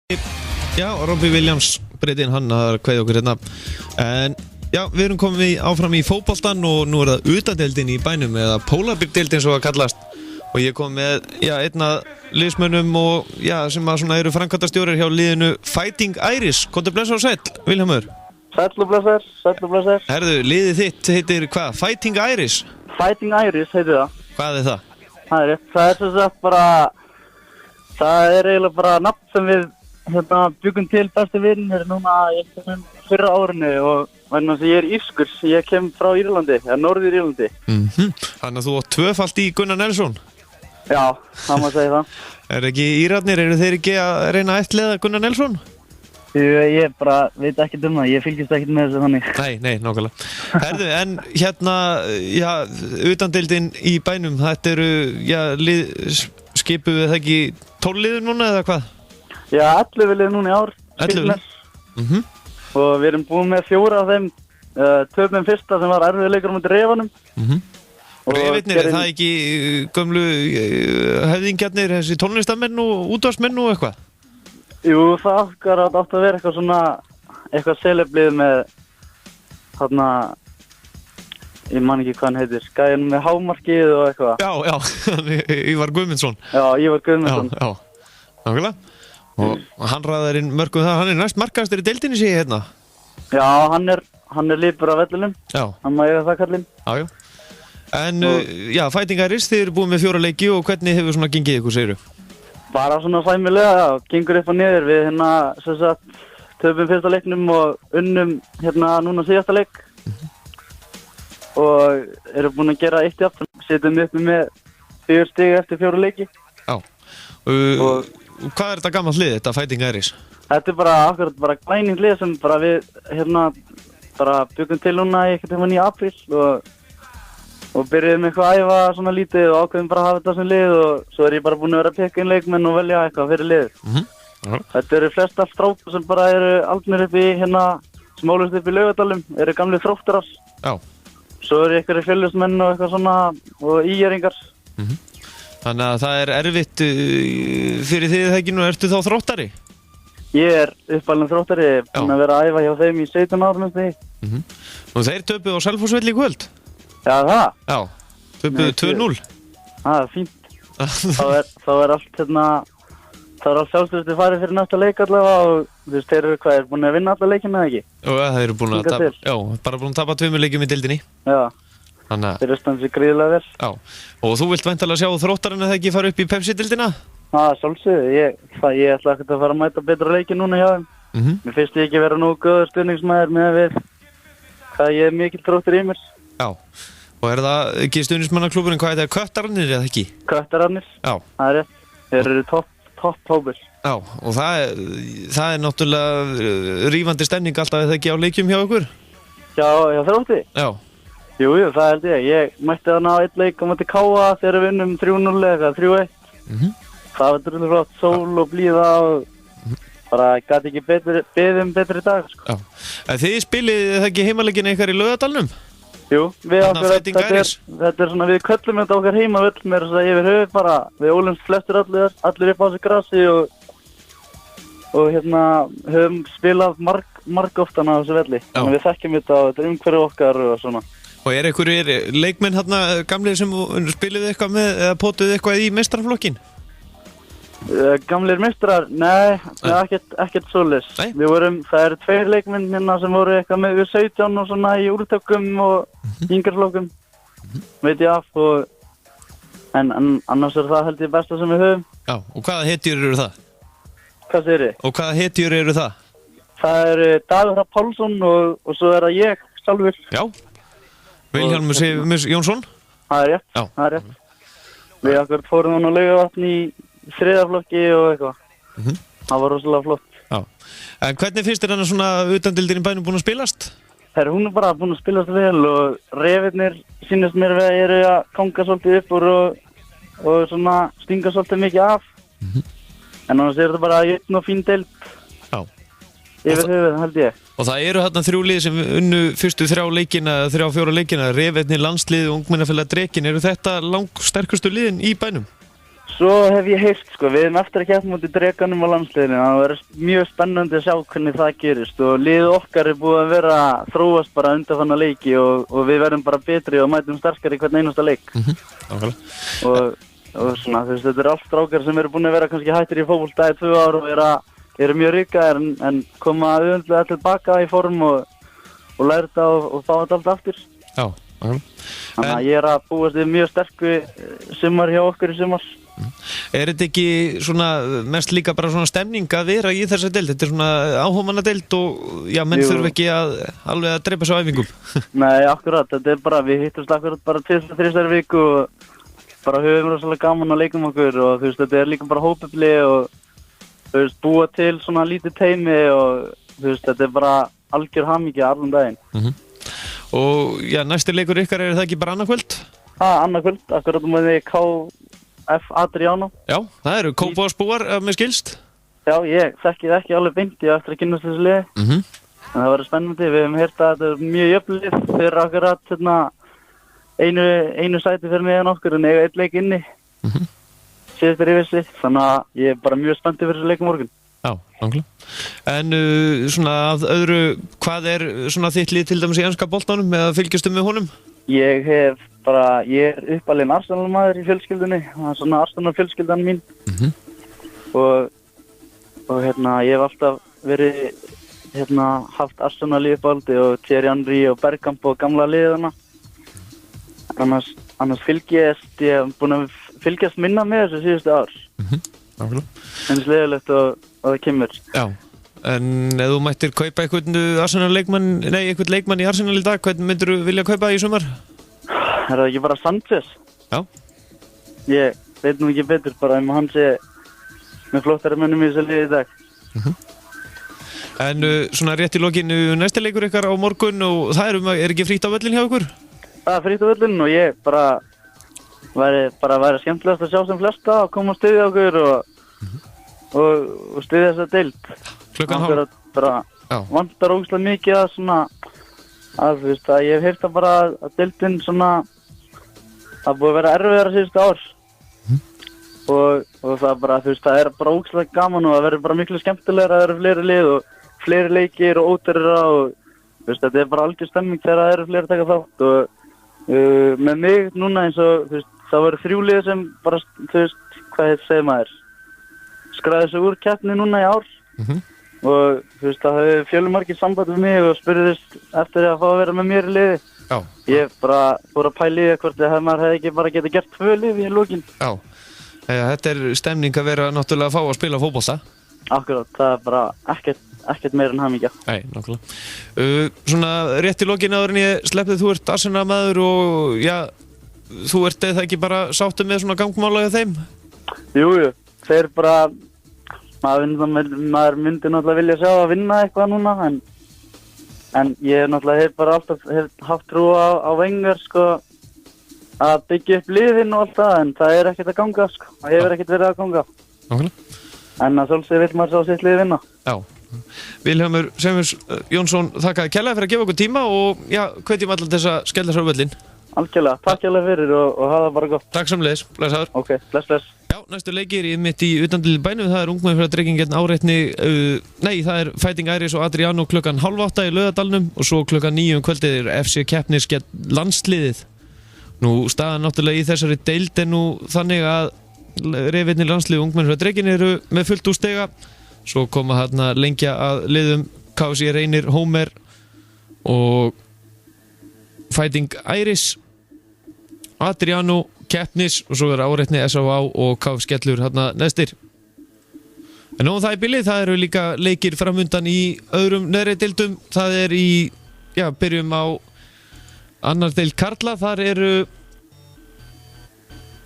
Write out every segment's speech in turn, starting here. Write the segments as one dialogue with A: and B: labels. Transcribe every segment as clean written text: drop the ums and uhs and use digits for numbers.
A: Já, Robbie Williams breytinn hann að kveðja okkur hérna. En já, við erum komið áfram í fótboltan og nú það utandeildin í bænum eða Pólabygg-deildin svo að kallast. Og ég kom með, einn af liðsmönnum og sem að svona eru framkvæmdastjórar hjá liðinu Fighting Irish. Komdu blessa og sæll, Vilhjálmur.
B: Sæll og blessaður.
A: Herðu, liðið þitt heitir hvað? Fighting Irish?
B: Fighting Irish heitir það.
A: Hvað er það?
B: Það er rétt. Það er svo sagt bara, það er eiginlega bara nafn sem við byggum til bestu vinir núna í fyrra árinu og vegna þess að ég er írskur, ég kem frá Írlandi, eða Norður Írlandi.
A: Þannig að þú átt tvöfalt í Gunnar Nelson?
B: Já, það má segja það.
A: Er ekki Írarnir, eru þeir ekki að reyna að ættleiða Gunnar Nelson?
B: Ég bara veit ekkert um það, ég fylgist ekkert með þessu þannig.
A: Nei, nákvæmlega. Herðu, en hérna, utandeildin í bænum, þetta eru, skipuðu það ekki 12 liður núna eða hvað?
B: Já, 11 liður núna í ár.
A: 11?
B: Og við erum búin með 4 af þeim, töpum fyrsta sem var erfiðleikur mútið Refanum. Refinir, er það ekki gömlu höfðingjarnir, þessi tónlistamenn og útvarpsmenn og eitthvað? Jú, það átti að vera eitthvað svona, eitthvað celeblið með, þarna, ég man ekki hvað hann heitir, gæjan með hámarkið og eitthvað.
A: Já, Ívar Guðmundsson.
B: Já, Ívar Guðmundsson.
A: Já, nákvæmlega. Og hann ræðar inn mörgum það, hann er næst markastur í deildinni sé ég hérna.
B: Já, hann er lípur af vellinum. Já. Hann má eiga það kallinn.
A: Já. En, Fighting Irish, þið eru búin með 4 leiki og hvernig hefur svona gengið ykkur, segirðu?
B: Bara svona sæmilega, gengur upp og niður. Við sem sagt, töpum fyrsta leiknum og unnum núna síðasta leik. Og erum búin að gera 1 jafn. Sittum uppi með 4 stig eftir 4 leiki.
A: Já. Hvað er þetta gammalt lið, þetta Fighting Irish?
B: Þetta er bara glænýtt lið sem bara við bara byggum til núna í einhvern í apríl og byrjuðum eitthvað að æfa svona lítið og ákveðum bara að hafa þetta sem lið og svo er ég bara búin að vera að peka inn leikmenn og velja eitthvað fyrir lið. Þetta eru flest allt strákar sem bara eru aldnir upp í smálust upp í Laugardalum, eru gamli Þróttarar. Já. Svo eru einhverjir Fjölnismenn og eitthvað svona og ígeringar.
A: Þannig að það er erfitt fyrir þið ekki nú, ertu þá Þróttari?
B: Ég er uppalinn Þróttari, búin að vera að æfa hjá þeim í 17 árum eftir því.
A: Og þeir töpuðu á Selfossvelli í kvöld?
B: Já, það?
A: Já, töpuðu 2-0.
B: Það er fínt. Þá er allt allt sjálfstöðusti farið fyrir næsta leik allavega og þú veist, þeir eru búin að vinna alla leikina eða ekki?
A: Já, þeir eru búin að tapa, bara búin að tapa 2 leikjum í deildinni.
B: Já. Þeir eru standið gríðilega vel. Já,
A: og þú vilt væntanlega sjá Þróttarinn eða ekki fara upp í Pepsi-deildina?
B: Sjálfsögðu, ég ætla ekkert að fara að mæta betra leiki núna hjá þeim. Mér finnst ég ekki vera nógu góður stuðningsmaður með við hvað ég er mikill Þróttur í mér.
A: Já, og er það ekki stuðningsmannaklúburinn, hvað er það, Köttararnir eða ekki?
B: Köttararnir, það er rétt. Þeir eru topp hópur. Já,
A: og það er náttúrulega rífandi stemning alltaf eða ekki á leikjum hjá ykkur?
B: Já, Þrótti? Já. Jú, það held ég. Ég mætti þarna á 1 leik og mætti Káa þegar við vinnum 3-0 eða 3-1. Það var drullu flott, sól og blíða og bara gæti ekki beðið betri dag, sko. Já.
A: Þið spilið það ekki heimaleikina ykkar í Laugardalnum?
B: Jú, þetta er svona, við köllum þetta okkar heimavöll með þess að yfir höfuð bara. Við ólumst flestir allir upp á þessu grassi og höfum spilað margoftan á þessu velli. Þannig við þekkjum þetta og þetta er umhverju okkar og svona.
A: Og er einhverjir leikmenn gamlir sem spiliðu eitthvað með eða pótuðu eitthvað í meistaraflokkin?
B: Gamlir meistarar? Nei, ekkert svoleiðis. Það eru 2 leikmenn sem voru eitthvað með 17 og svona í úrtökum og yngreflokkum, veit ég af, en annars er það held ég besta sem við höfum. Já,
A: og hvaða hetjur eru það?
B: Hvað segir þið?
A: Og hvaða hetjur eru það?
B: Það eru Dagur Hrafn Pálsson og svo er það ég sjálfur.
A: Já. Vilhjálmur Jónsson?
B: Það er rétt. Við akkur fórum hann á Laugarvatn í 3. flokki og eitthvað. Það var rosalega flott. Já.
A: En hvernig finnst þér svona utandeildin í bænum búin að spilast?
B: Hún er bara búin að spilast vel og Refinir sýnist mér við eru að ganga svolítið upp úr og svona stinga svolítið mikið af. En annars er þetta bara jöfn og fín deild. Já. Yfir höfuð, held ég.
A: Og það eru þarna 3 lið sem unnu fyrstu 3 leikina, 3-4 leikina, Refinir, landslið og ungmennafélag Drekinn. Eru þetta langsterkustu liðin í bænum?
B: Svo hef ég heyrt, sko, við erum eftir að keppa móti Drekanum á landsliðinu. Það verður mjög spennandi að sjá hvernig það gerist og liðið okkar búið að vera þróast bara undanfarna leiki og við verðum bara betri og mætum sterkari í hvern einasta leik. Og svona, þú veist, þetta allt strákar sem eru búin að vera kannski hættir í fótbolta í 2 ár og eru mjög ríkar en koma auðvitað tilbaka í form og læra þetta og fá þetta allt aftur.
A: Já,
B: Þannig að ég að búast við mjög sterku sumar hjá okkur í sumar.
A: Er þetta ekki svona mest líka bara svona stemning að vera í þessa deild? Þetta er svona áhugamanna deild og já, menn þurfa ekki alveg að dreipa svo æfingum.
B: Nei, akkurat, þetta er bara, við hittumst akkurat bara 2-3 viku og bara höfum rosalega gaman að leikum okkur og þú veist, þetta er líka bara hópefli og þú veist, búa til svona lítið teymi og þú veist, þetta er bara algjör hamingja allan daginn.
A: Og já, næsti leikur ykkar, er það ekki bara annarkvöld?
B: Annarkvöld, akkurat við KF Adriano.
A: Já, það eru Kópavogsbúar með skilst.
B: Já, ég þekki það ekki alveg beint, ég eftir að kynnast þessu liði. En það verður spennandi, við hefum heyrt að þetta er mjög jöfn lið fyrir akkurat einu sæti fyrir meðan okkur en eiga 1 leik inni. Síðast ég vissi, þannig að ég er bara mjög spenntið fyrir þessu leikum morgun.
A: Já, nákvæmlega. En svona að öðru, hvað er svona þitt lið til dæmis í enska boltanum eða fylgjastu með honum?
B: Ég er uppalinn Arsenal-maður í fjölskyldunni, það er svona Arsenal-fjölskyldan mín. Og ég hef alltaf verið haft Arsenal í uppáldi og Thierry Henry og Bergkamp og gamla liðana. Annars ég hef búin að fylgjast minna með þessu síðustu ár.
A: Nákvæmlega.
B: En slegilegt og það kemur.
A: Já, en ef þú mættir kaupa einhvern leikmann í Arsenal í dag, hvern myndir þú vilja kaupa í sumar?
B: Er það ekki bara Sanchez?
A: Já.
B: Ég veit nú ekki betur, bara hann sé með flottari mönnum í þessu liði í dag.
A: En svona rétt í lokinu, næsti leikur ykkar á morgun og það er ekki frítt á völlin hjá ykkur?
B: Það er frítt á völlin og ég væri skemmtilegast að sjá sem flesta og koma og styðja okkur og styðja þessa deild.
A: Klukkan hálf?
B: Bara vantar ógeðslega mikið að svona að þú veist að ég hef heyrt að bara að deildin svona það búið að vera erfiðara síðustu ár og það bara þú veist það er bara ógeðslega gaman og það verður bara miklu skemmtilegra að það eru fleiri lið og fleiri leikir og ódýrara og þú veist þetta er bara algjör stemming þegar það eru fleiri að taka þátt og með mig núna eins og þú veist það voru 3 lið sem bara þú veist hvað segir maður skræði sig úr keppni núna í ár og þú veist það hefur fjölmargir samband við mig og spurðist eftir að fá að vera með mér í liði.
A: Já.
B: Ég bara fór að pæla í hvort maður hefði ekki bara getið gert 2 lið í lokin.
A: Já, þetta er stemning að vera náttúrulega að fá að spila fótbolta.
B: Akkurat, það er bara ekkert meira en hamingja.
A: Nei, nákvæmlega. Svona rétt í lokin áður en ég sleppið, þú ert Arsenal-maður og já, þú ert eða ekki bara sáttu með svona gangmála hjá þeim?
B: Jú, þeir bara maður myndi náttúrulega vilja sjá að vinna eitthvað núna en ég náttúrulega hef bara alltaf haft trú á Wenger sko að byggja upp liðin og allt það en það er ekkert að ganga sko, það hefur ekkert verið að ganga. En að sjálfsög vill maður sjá sitt lið vinna. Já.
A: Vilhjálmur Seifurs Jónsson, þakka kærlega fyrir að gefa okkur tíma og já, hvetjum allar þess að skella sér á völlin.
B: Algjörlega, takk kærlega fyrir og hafa það bara gott.
A: Takk samleiðis, blessaður.
B: Ok, bless.
A: Já, næstu leikir í mitt í utandildi bænum, það er ungmennafélag gegn Áreitni, það er Fighting Irish og Adriano klukkan 7:30 í Laugardalnum og svo klukkan 9 kvöldið er FC Keppnis gegn landsliðið. Nú staðan náttúrulega í þessari deild er nú þannig að reyðveitni landslið ungmennafélag eru með fullt úr stiga, svo koma þarna lengja að liðum KFC Reynir, Hómer og Fighting Irish, Adriano, Keppnis og svo er Áreitni, SÁA og KF Skellur hérna neðstir. En nú það í bili, það eru líka leikir framundan í öðrum neðri deildum. Það er í, byrjum á annar deild karla, þar eru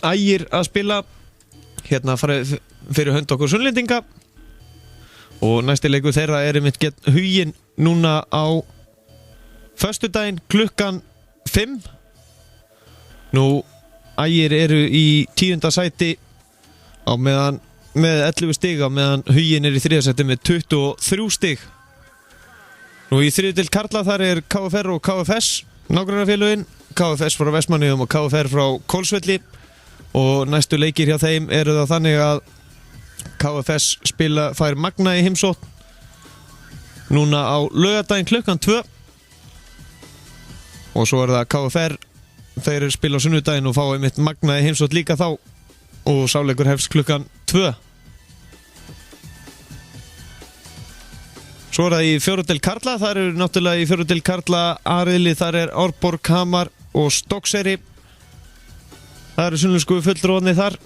A: Ægir að spila hérna fyrir hönd okkur Sunnlendinga og næsti leikur þeirra er einmitt gegn Huginn núna á föstudaginn klukkan 5. Nú Ægir eru í 10. sæti á meðan með 11 stig á meðan Huginn er í 3. sæti með 23 stig. Nú í 3. deild karla þar er KFR og KFS nágrannafélögin, KFS frá Vestmannaeyjum og KFR frá Hvolsvelli og næstu leikir hjá þeim eru það þannig að KFS fær Magna í heimsókn núna á laugardaginn klukkan 2 og svo það KFR, þeir spila á sunnudaginn og fá einmitt Magna í heimsókn líka þá og sáleikur hefst klukkan 2. Svo það í fjórudeild karla, þar eru náttúrulega í fjórudeild karla aðriðli, þar Árborg, Hamar og Stokkseyri. Það eru sunnlensku fulltrúarnir þar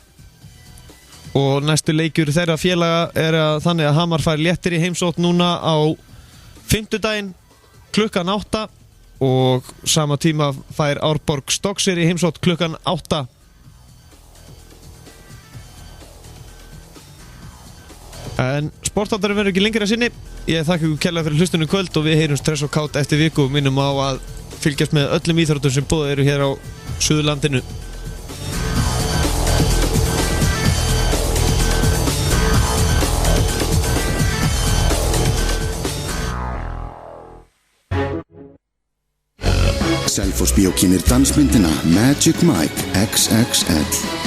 A: og næstu leikjur þeirra félaga þannig að Hamar fær léttir í heimsókn núna á fimmtudaginn klukkan 8 og sama tíma fær Árborg Stokkseyri í heimsókn klukkan 8. En sportátturinn verður ekki lengri að sinni. Ég þakka ykkur kærlega fyrir hlustunum kvöld og við heyrumst stress og kátt eftir viku og minnum á að fylgjast með öllum íþróttum sem boðið eru hér á Suðurlandinu.
C: Selfoss Bíó kynir dansmyndina Magic Mike XXL.